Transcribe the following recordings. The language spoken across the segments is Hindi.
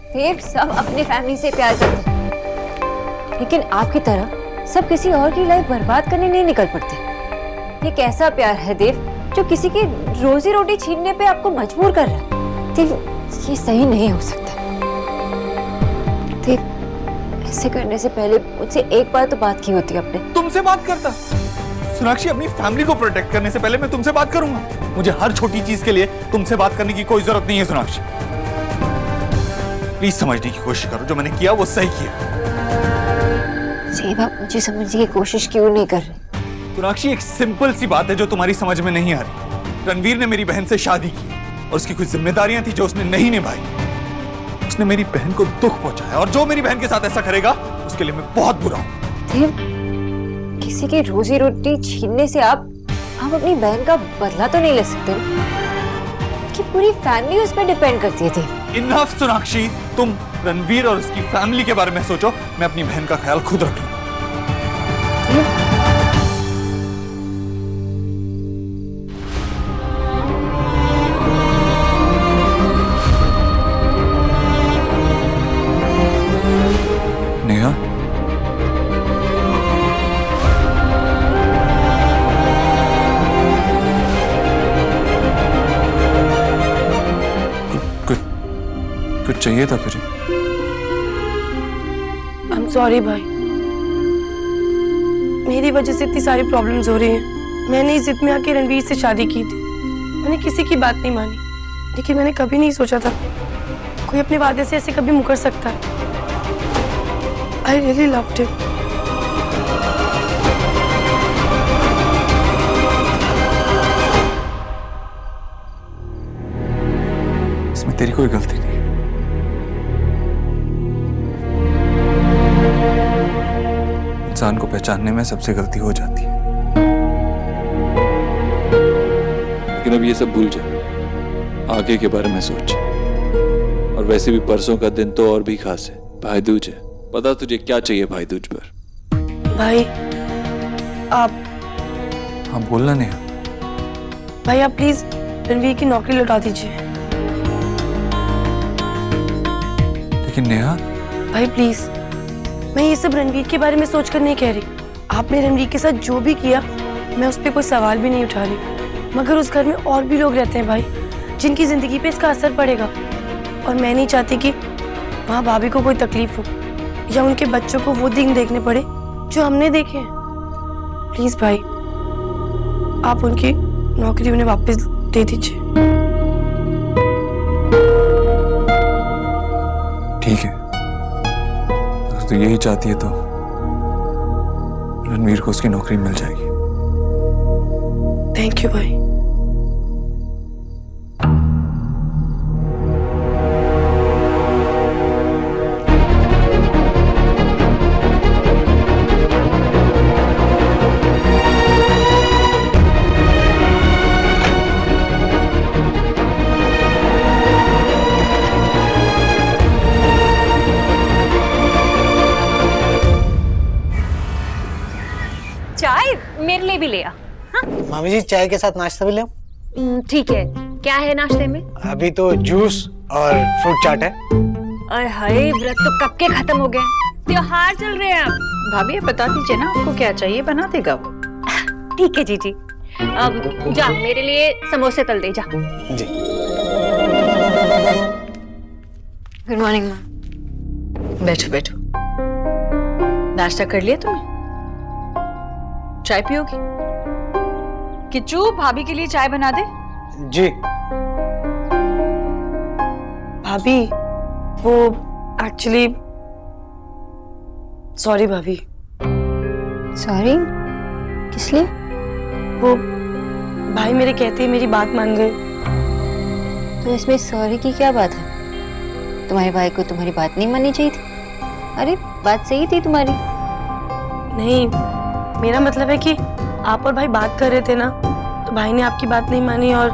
देव सब अपने फैमिली से प्यार करते हैं, लेकिन आपकी तरह सब किसी और की लाइफ बर्बाद करने नहीं निकल पड़ते। ये कैसा प्यार है देव जो किसी की रोजी रोटी छीनने पे आपको मजबूर कर रहा है? देव, ये सही नहीं हो सकता। देव, ऐसे करने से पहले मुझसे एक बार तो बात की होती आपने। तुमसे बात करता? सोनाक्षी, अपनी फैमिली को प्रोटेक्ट करने से पहले मैं तुमसे बात करूंगा। मुझे हर छोटी चीज के लिए तुमसे बात करने की कोई जरूरत नहीं है सोनाक्षी। प्लीज समझने की कोशिश करो, जो मैंने किया वो सही किया। सेव, आप मुझे समझने की कोशिश क्यों नहीं कर रहे? सोनाक्षी, एक सिंपल सी बात है जो तुम्हारी समझ में नहीं आ रही। रणवीर ने मेरी बहन से शादी की और उसकी कुछ जिम्मेदारियां थी जो उसने नहीं निभाई। उसने मेरी बहन को दुख पहुंचाया और जो मेरी बहन के साथ ऐसा करेगा उसके लिए मैं बहुत बुरा हूं। देव, किसी की रोजी रोटी छीनने से आप अपनी बहन का बदला तो नहीं ले सकते कि पूरी फैमिली उस पर डिपेंड करती है। देव, इनफ सोनाक्षी, तुम रणवीर और उसकी फैमिली के बारे में सोचो, मैं अपनी बहन का ख्याल खुद रख लूंगा। नेहा, कुछ चाहिए था तुझे? आई एम सॉरी भाई, मेरी वजह से इतनी सारी प्रॉब्लम्स हो रही हैं। मैंने इस जिद में आके रणवीर से शादी की थी। मैंने किसी की बात नहीं मानी, लेकिन मैंने कभी नहीं सोचा था कोई अपने वादे से ऐसे कभी मुकर सकता है। I really loved him. इसमें तेरी कोई गलती नहीं। इंसान को पहचानने में सबसे गलती हो जाती है। लेकिन अब ये सब भूल जा, आगे के बारे में सोच। और वैसे भी परसों का दिन तो और भी खास है, भाई दूज है। पता तुझे क्या चाहिए भाई दूज पर? भाई आप हाँ, बोलना नेहा। भाई आप प्लीज रणवीर की नौकरी लौटा दीजिए। लेकिन नेहा, भाई प्लीज, मैं ये सब रणवीर के बारे में सोचकर नहीं कह रही। आपने रणवीर के साथ जो भी किया, मैं उस पर कोई सवाल भी नहीं उठा रही। मगर उस घर में और भी लोग रहते हैं भाई, जिनकी जिंदगी पे इसका असर पड़ेगा। और मैं नहीं चाहती कि वहाँ भाभी को कोई तकलीफ हो या उनके बच्चों को वो दिन देखने पड़े जो हमने देखे हैं। प्लीज भाई, आप उनकी नौकरी उन्हें वापस दे दीजिए। ठीक है, अगर तू यही चाहती है तो रणवीर को उसकी नौकरी मिल जाएगी। थैंक यू भाई। चाय मेरे लिए भी ले आ। हाँ? मामी जी, चाय के साथ नाश्ता भी ले आओ। ठीक है, क्या है नाश्ते में? अभी तो जूस और फ्रूट चाट है। अरे हाय, व्रत तो कब के खत्म हो गए, त्योहार चल रहे हैं अब। भाभी ये बता दीजिए ना, आपको क्या चाहिए, बना देगा वो। ठीक है जीजी, अब जा मेरे लिए समोसे तल दे जा। जी। गुड मॉर्निंग माँ। बैठो बैठो। नाश्ता कर लिया तुमने? चाय पियोगी? किच्चू, भाभी के लिए चाय बना दे। जी। भाभी वो एक्चुअली, सॉरी भाभी। सॉरी? किस लिए? वो भाई मेरे कहते ही मेरी बात मान गए। तो इसमें सॉरी की क्या बात है? तुम्हारे भाई को तुम्हारी बात नहीं माननी चाहिए थी। अरे बात सही थी तुम्हारी। नहीं, मेरा मतलब है कि आप और भाई बात कर रहे थे ना, तो भाई ने आपकी बात नहीं मानी और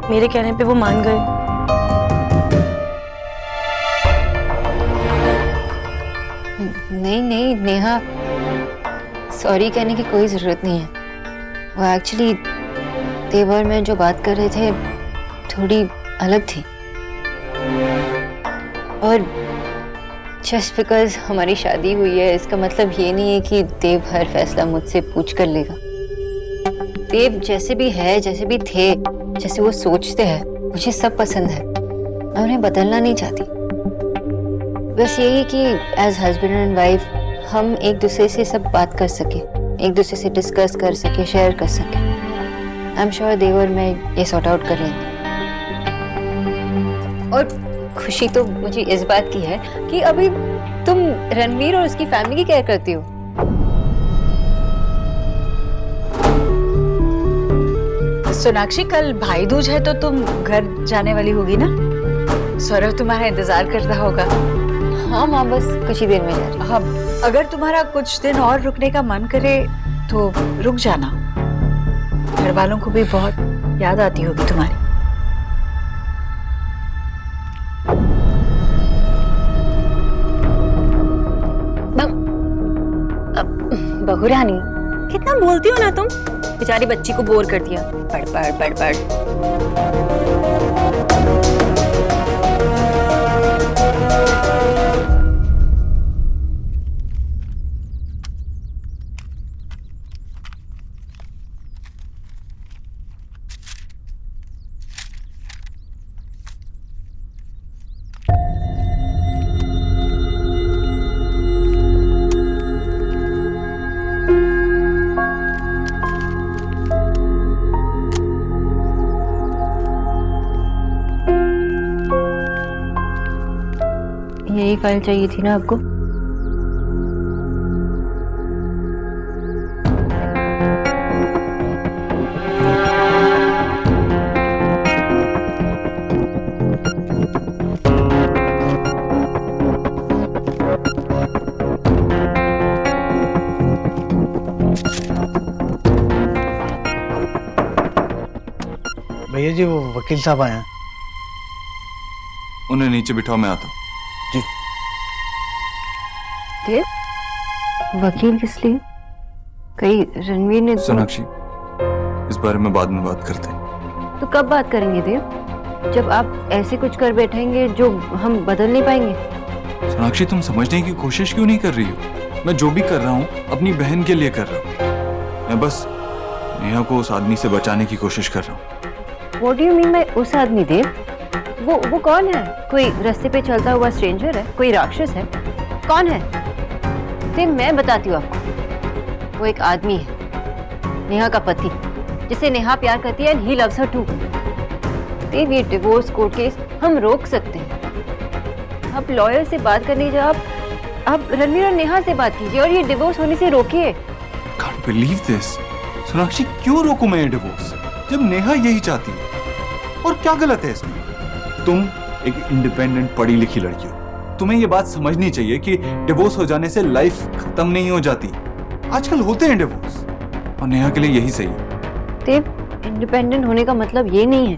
मेरे कहने पे वो मान गए। नहीं नहीं नेहा, सॉरी कहने की कोई जरूरत नहीं है। वो एक्चुअली देव और मैं जो बात कर रहे थे थोड़ी अलग थी। और जस्ट बिकॉज हमारी शादी हुई है इसका मतलब ये नहीं है कि देव हर फैसला मुझसे पूछ कर लेगा। देव जैसे भी है, जैसे भी थे, जैसे वो सोचते हैं, मुझे सब पसंद है। मैं उन्हें बदलना नहीं चाहती। बस यही कि एज हस्बैंड एंड वाइफ हम एक दूसरे से सब बात कर सके, एक दूसरे से डिस्कस कर सके, शेयर कर सके। आई एम श्योर देव और मैं ये सॉर्ट आउट कर लेंगे। और खुशी तो मुझे इस बात की है कि अभी तुम रणवीर और उसकी फैमिली की केयर करती हो। सोनाक्षी, कल भाई दूज है तो तुम घर जाने वाली होगी ना? सौरभ तुम्हारा इंतजार कर रहा होगा। हाँ माँ, बस कुछ ही देर में जा रही। हाँ, अगर तुम्हारा कुछ दिन और रुकने का मन करे तो रुक जाना। घर वालों को भी बहुत याद आती होगी तुम्हारी। बहू रानी, कितना बोलती हो ना तुम। बेचारी बच्ची को बोर कर दिया। पढ़ पढ़ पढ़ पढ़। यही फाइल चाहिए थी ना आपको? भैया जी, वो वकील साहब आए हैं। उन्हें नीचे बिठाओ, मैं आता हूँ। जी। देव, वकील किस लिए? कहीं रणवीर ने सोनाक्षी, इस बारे में बाद में बात करते हैं। तो कब बात करेंगे देव? जब आप ऐसे कुछ कर बैठेंगे जो हम बदल नहीं पाएंगे। सोनाक्षी, तुम समझने की कोशिश क्यों नहीं कर रही हो? मैं जो भी कर रहा हूँ अपनी बहन के लिए कर रहा हूँ। मैं बस नेहा को उस आदमी से बचाने की कोशिश कर रहा हूँ। What do you mean by उस आदमी देव? वो कौन है? कोई रास्ते पे चलता हुआ स्ट्रेंजर है? कोई राक्षस है? कौन है? देव, मैं बताती हूँ आपको। वो एक आदमी है, नेहा का पति, जिसे नेहा प्यार करती है and he loves her too। देव, ये डिवोर्स कोर्ट केस हम रोक सकते हैं। आप लॉयर से बात करने जाओ, आप रणवीर और नेहा से बात कीजिए और ये डिवोर्स होने से रोकिए। Can't believe this। सोनाक्षी, क्यों रोकूं मैं ये डिवोर्स जब नेहा यही चाहती है? और क्या गलत है इसमें? तुम एक इंडिपेंडेंट पढ़ी लिखी लड़की हो, तुम्हें ये बात समझनी चाहिए कि डिवोर्स हो जाने से लाइफ खत्म नहीं हो जाती। आजकल होते हैं डिवोर्स, और नेहा के लिए यही सही है। देव, इंडिपेंडेंट होने का मतलब ये नहीं है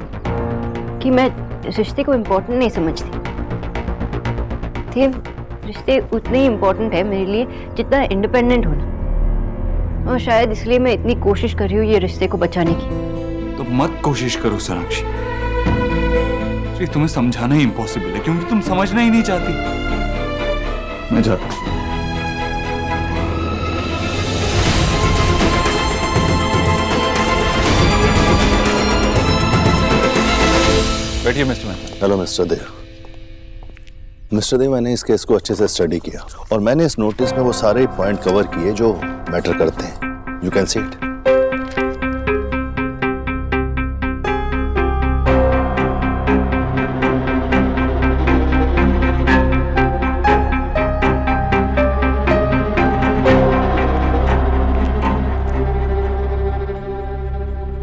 कि मैं रिश्ते को इम्पोर्टेंट नहीं समझती। देव, रिश्ते उतने ही इम्पोर्टेंट है मेरे लिए जितना इंडिपेंडेंट होना, और शायद इसलिए मैं इतनी कोशिश कर रही हूँ ये रिश्ते को बचाने की। तो मत कोशिश करो सोनाक्षी, तुम्हें समझाना ही इम्पॉसिबल है क्योंकि तुम समझना ही नहीं चाहती। मैं जाता हूं। बैठिए मिस्टर मेहता। हेलो मिस्टर देव। मिस्टर देव, मैंने इस केस को अच्छे से स्टडी किया और मैंने इस नोटिस में वो सारे पॉइंट कवर किए जो मैटर करते हैं। You can see it.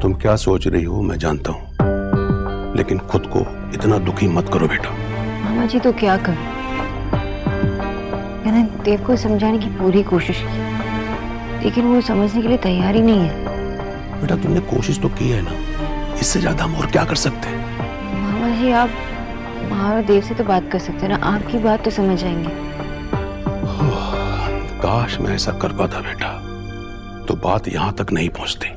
तुम क्या सोच रही हो मैं जानता हूं, लेकिन खुद को इतना दुखी मत करो बेटा। मामा जी, तो क्या करूं? मैंने देव को समझाने की पूरी कोशिश की, लेकिन वो समझने के लिए तैयार ही नहीं है। बेटा, तुमने कोशिश तो की है ना, इससे ज्यादा हम और क्या कर सकते हैं? मामा जी, आप महावर देव से तो बात कर सकते हैं ना, आपकी बात तो समझ जाएंगे। काश मैं ऐसा कर पाता बेटा, तो बात यहां तक नहीं पहुंचती।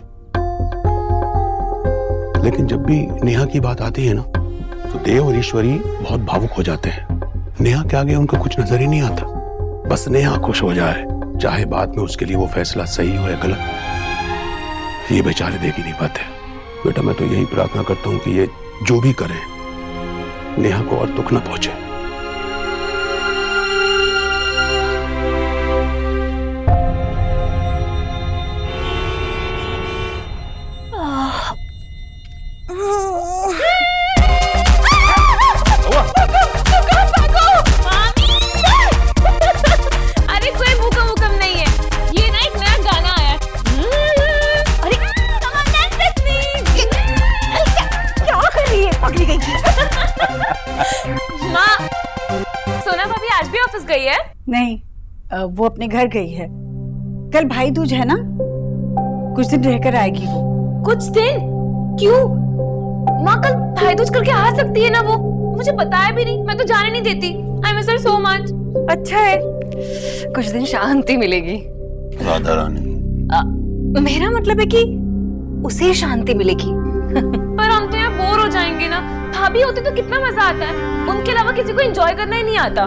लेकिन जब भी नेहा की बात आती है ना, तो देव और ईश्वरी बहुत भावुक हो जाते हैं। नेहा के आगे उनको कुछ नजर ही नहीं आता। बस नेहा खुश हो जाए, चाहे बाद में उसके लिए वो फैसला सही हो या गलत, ये बेचारे देख ही नहीं पाते। बेटा मैं तो यही प्रार्थना करता हूँ कि ये जो भी करें नेहा को और दुख ना पहुंचे। अरे कोई भूकंप नहीं है, ये ना एक नया गाना आया है। अरे क्या कर रही है? पकड़ी गई। माँ, सोना भाभी आज भी ऑफिस गई है? नहीं, वो अपने घर गई है। कल भाई दूज है ना, कुछ दिन रहकर आएगी वो। कुछ दिन? क्यों? माँ कल भाई दूज करके आ सकती है ना वो? मुझे बताया भी नहीं, मैं तो जाने नहीं देती। I miss her so much. अच्छा है, कुछ दिन शांति मिलेगी। राधा रानी, मेरा मतलब है कि उसे शांति मिलेगी। पर हम तो यहाँ बोर हो जाएंगे ना। भाभी होती तो कितना मजा आता है, उनके अलावा किसी को एंजॉय करना ही नहीं आता।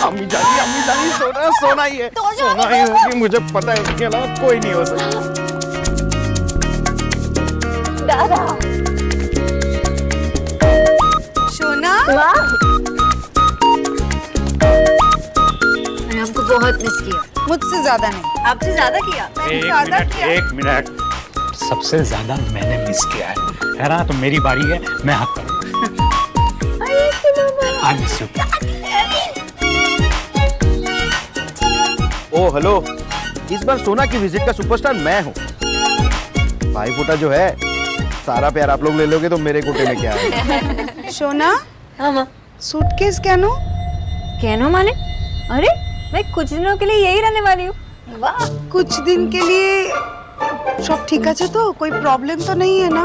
अम्मी जानी सोना ही है। सोना ही होगी, मुझे पता है, उसके अलावा कोई नहीं हो सकता। दादा, सोना, मैंने आपको बहुत मिस किया। मुझसे ज्यादा नहीं, आपसे ज्यादा किया। एक मिनट, सबसे ज्यादा मैंने मिस किया है ना? तो मेरी बारी है, मैं हक करूंगा। I miss you. ओ हेलो, इस बार सोना की विजिट का सुपरस्टार मैं हूँ। भाई फोटा जो है, सारा प्यार आप लोग ले लोगे तो मेरे कोटे में क्या है। सोना, हाँ माँ। सूटकेस कहनो? कहनो माने? अरे मैं कुछ दिनों के लिए यही रहने वाली हूँ। वाह, कुछ दिन के लिए सब ठीक है तो कोई प्रॉब्लम तो नहीं है ना?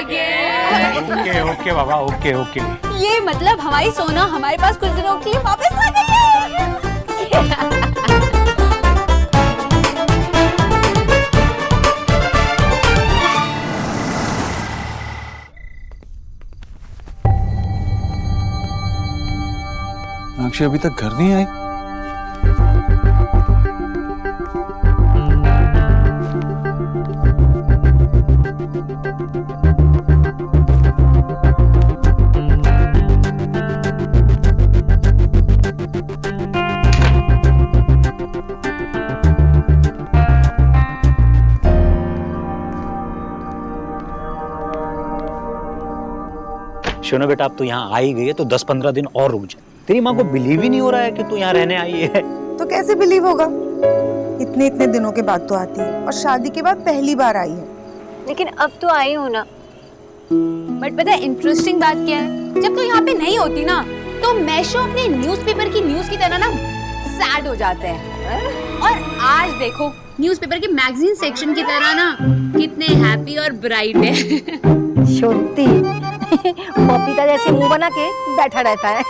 ओके ओके बाबा, ओके ओके। ये मतलब हमारी सोना हमारे पास कुछ दिनों के लिए वापस आ गई है। मीनाक्षी अभी तक घर नहीं आई। शोनो बेटा, अब तो यहाँ आ ही गई है तो 10-15 दिन और रुक जा। तेरी माँ को बिलीव ही नहीं हो रहा है कि तू यहाँ रहने आई है। तो कैसे बिलीव होगा? इतने इतने दिनों के बाद तो आती है, और शादी के बाद पहली बार आई है। लेकिन अब तो आई हूँ ना। बट पता है इंटरेस्टिंग बात क्या है? जब तो यहाँ पे नहीं होती ना, तो मैशो अपने न्यूज़पेपर की न्यूज़ की तरह ना सैड हो जाते हैं। और आज देखो न्यूज़पेपर के मैगजीन सेक्शन की तरह ना कितने हैप्पी और ब्राइट है। छोटी पपीता जैसे मुंह बना के बैठा रहता है।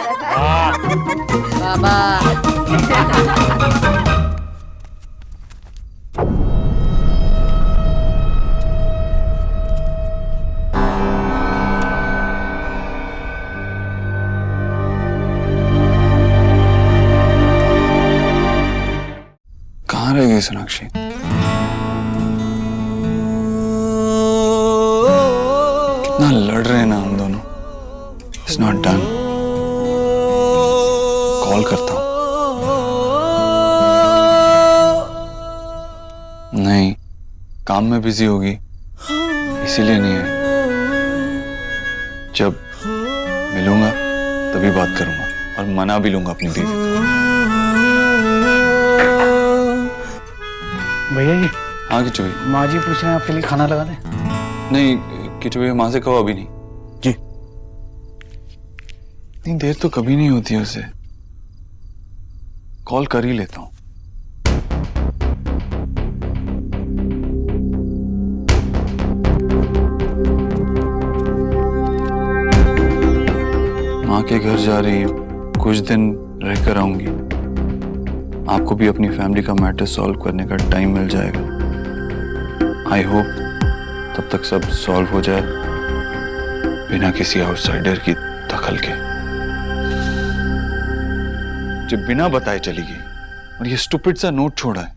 बाबा कहाँ रह गई सोनाक्षी? कितना लड़ रहे हैं ना हम दोनों। It's not done. कॉल करता हूँ। नहीं, काम में बिजी होगी, इसीलिए नहीं है। जब मिलूंगा तभी बात करूंगा और मना भी लूंगा अपनी बीवी को। भैया जी। हाँ किचू भैया। माँ जी पूछ रहे हैं आपके लिए खाना लगा दें? नहीं किचू भैया, माँ से कहो अभी नहीं। जी। इतनी देर तो कभी नहीं होती है उसे। कॉल कर ही लेता हूँ। माँ के घर जा रही हूँ, कुछ दिन रहकर आऊंगी। आपको भी अपनी फैमिली का मैटर सॉल्व करने का टाइम मिल जाएगा। आई होप तब तक सब सॉल्व हो जाए बिना किसी आउटसाइडर की दखल के, जो बिना बताए चली गई और ये स्टूपिड सा नोट छोड़ा है।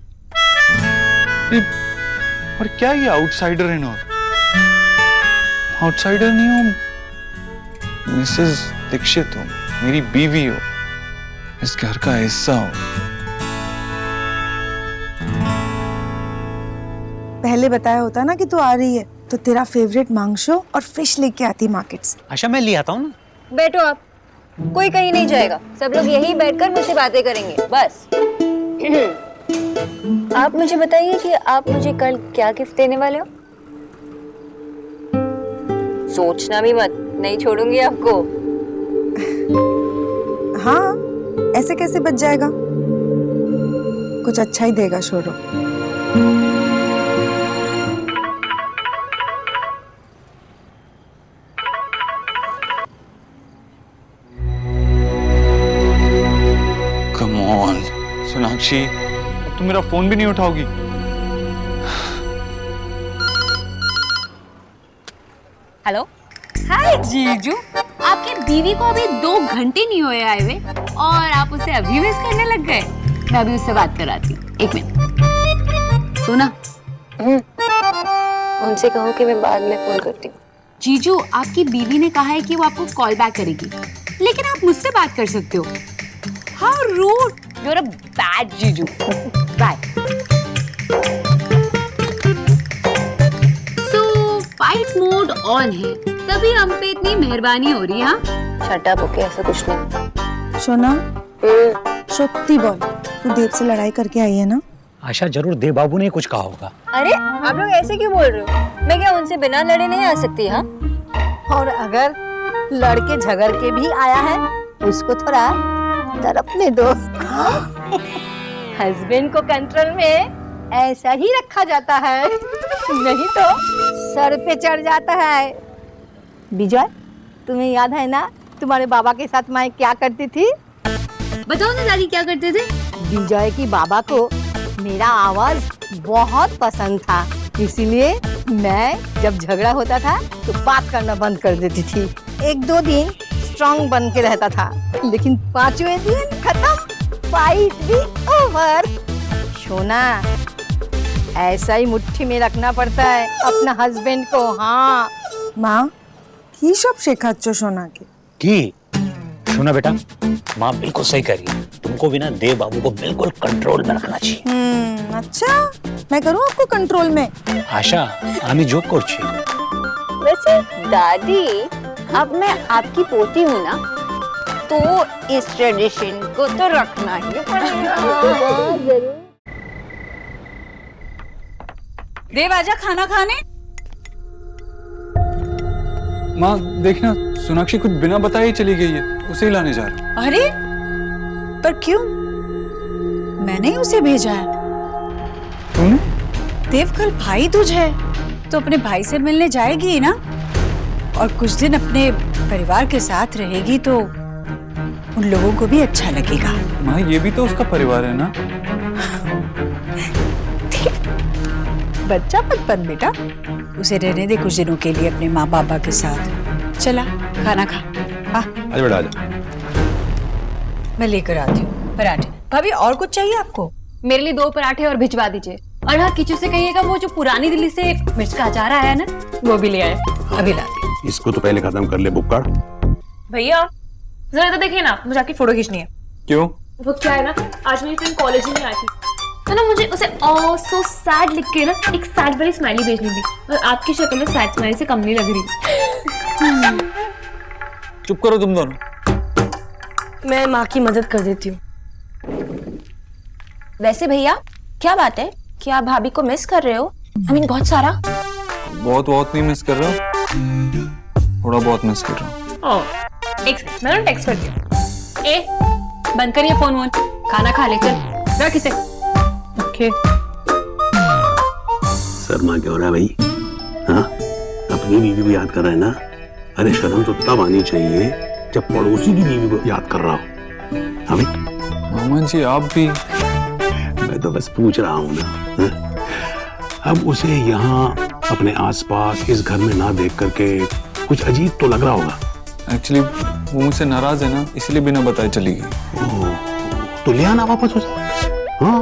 और क्या ये आउटसाइडर है ना? आउटसाइडर नहीं हो, मिसेस दीक्षित हो, मेरी बीवी हो, इस घर का हिस्सा हो। पहले बताया होता ना कि तू आ रही है तो तेरा फेवरेट मांगशो और फिश लेके आती मार्केट से। आशा मैं ले आता हूँ ना। बैठो आप, कोई कहीं नहीं जाएगा, सब लोग यहीं बैठकर मुझसे बातें करेंगे बस। आप मुझे बताइए कि आप मुझे कल क्या गिफ्ट देने वाले हो? सोचना भी मत, नहीं छोड़ूंगी आपको। हाँ, ऐसे कैसे बच जाएगा? कुछ अच्छा ही देगा शोरो। कम ऑन सोनाक्षी, अब तुम मेरा फोन भी नहीं उठाओगी? हेलो, हाय जीजू। आपकी बीवी को अभी 2 घंटे नहीं हुए आए हुए और आप उसे अभी मिस करने लग गए। मैं अभी उससे बात कराती हूँ, 1 मिनट। सुना? उनसे कहो कि मैं बाद में फोन करती हूँ। जीजू, आपकी बीवी ने कहा है कि वो आपको कॉल बैक करेगी, लेकिन आप मुझसे बात कर सकते हो। How rude, you are a bad जीजू। बाय। फाइट मोड ऑन है, तभी हम पे इतनी मेहरबानी हो रही है। शट अप, ओके, ऐसा कुछ नहीं। सोना, सत्ती बोल, तू देव से लड़ाई करके आई है ना? आशा जरूर देव बाबू ने कुछ कहा होगा। अरे आप लोग ऐसे क्यों बोल रहे हो? मैं क्या उनसे बिना लड़े नहीं आ सकती? हाँ, और अगर लड़के झगड़ के भी आया है, उसको थोड़ा तड़पने दो। हस्बैंड को कंट्रोल में ऐसा ही रखा जाता है, नहीं तो सर पे चढ़ जाता है। विजय, तुम्हें याद है ना तुम्हारे बाबा के साथ मैं क्या करती थी? बताओ ना दादी, क्या करते थे? विजय की बाबा को मेरा आवाज बहुत पसंद था, इसीलिए मैं जब झगड़ा होता था तो बात करना बंद कर देती थी। 1-2 दिन स्ट्रांग बन के रहता था, लेकिन 5वें दिन खत्म, फाइट भी ओवर। सोना, ऐसा ही मुट्ठी में रखना पड़ता है अपना हस्बैंड को। हाँ माँ, की सब शेखाচ্ছো सोनाके? की सुना बेटा, माँ बिल्कुल सही कह रही है। तुमको भी ना देव बाबू को बिल्कुल कंट्रोल में रखना चाहिए। अच्छा, मैं करूँ आपको कंट्रोल में? आशा, आमी जोक करছি। वैसे दादी, अब मैं आपकी पोती हूँ ना, तो इस ट्रेडिशन को तो रखना ही पड़ेगा। जरूर। देव आजा खाना खाने। माँ देखना, सोनाक्षी कुछ बिना बताए ही चली गई है, उसे ही लाने जा रहा हूँ। अरे पर क्यों? मैंने ही उसे भेजा है। तूने? देव, कल भाई दूज है तो अपने भाई से मिलने जाएगी ना, और कुछ दिन अपने परिवार के साथ रहेगी तो उन लोगों को भी अच्छा लगेगा। माँ ये भी तो उसका परिवार है ना। बच्चा मत बन बेटा, उसे रहने दे कुछ दिनों के लिए अपने माँ बाबा के साथ। चला खाना खा। आजा बेटा आजा। मैं लेकर आती हूँ पराठे। भाभी, और कुछ चाहिए आपको? मेरे लिए 2 पराठे और भिजवा दीजिए। और हाँ, किचू से कहिएगा वो जो पुरानी दिल्ली से मिर्च का अचार आया है ना, वो भी ले आए। अभी लाती। इसको तो पहले खत्म कर ले बुक्कड़। भैया जरा तो देखिए ना, मुझे आपकी फोटो खींचनी है। क्यों? वो क्या है ना, आज मेरी फ्रेंड कॉलेज में आई थी, तो ना मुझे उसे ऑ सो सैड लिख के ना एक सैड वाली स्माइली भेजनी थी, और आपकी शक्ल में सैड स्माइली से कम नहीं लग रही। चुप करो तुम दोनों। मैं माँ की मदद कर देती हूँ। वैसे भैया, क्या बात है, क्या आप भाभी को मिस कर रहे हो? I mean, बहुत सारा। बहुत नहीं मिस कर रहा हूँ, थोड़ा बहुत मिस कर रहा हूँ। एक सेकंड, मैं ना टेक्स्ट करती हूँ। ए, बंद करिए फोन वोन, खाना खा ले, चल रख इसे। ओके। शर्मा क्यों रहा है भाई? हाँ, अपनी बीवी को याद कर रहा है ना? अरे शर्म तो तब आनी चाहिए जब पड़ोसी की बीवी को याद कर रहा हो। हाँ भाई? मामा जी आप भी? मैं तो बस पूछ रहा हूँ ना। हाँ? अब उसे यहाँ अपने आसपास इस घर में ना देख करके कुछ अजीब तो लग रहा होगा। एक्चुअली वो मुझसे नाराज है ना, इसलिए बिना बताए चली गई। ओह, तो ले आना वापस उसे। हाँ,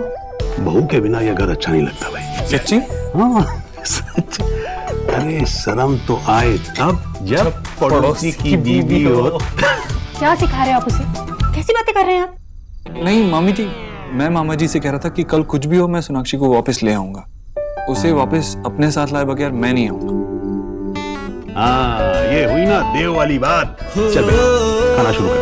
बहू के बिना यह घर अच्छा नहीं लगता भाई। सच्ची? हाँ सच। अरे शर्म तो आए तब जब पड़ोसी की बीवी हो। क्या सिखा रहे हैं आप उसे? कैसी बातें कर रहे हैं आप? नहीं मामी जी, मैं मामा जी से कह रहा था कि कल कुछ भी हो मैं सोनाक्षी को वापस ले आऊंगा। उसे वापस अपने साथ लाए बगैर मैं नहीं आऊंगा। हाँ, ये हुई ना देव वाली बात। चल बेटा, खाना शुरू कर।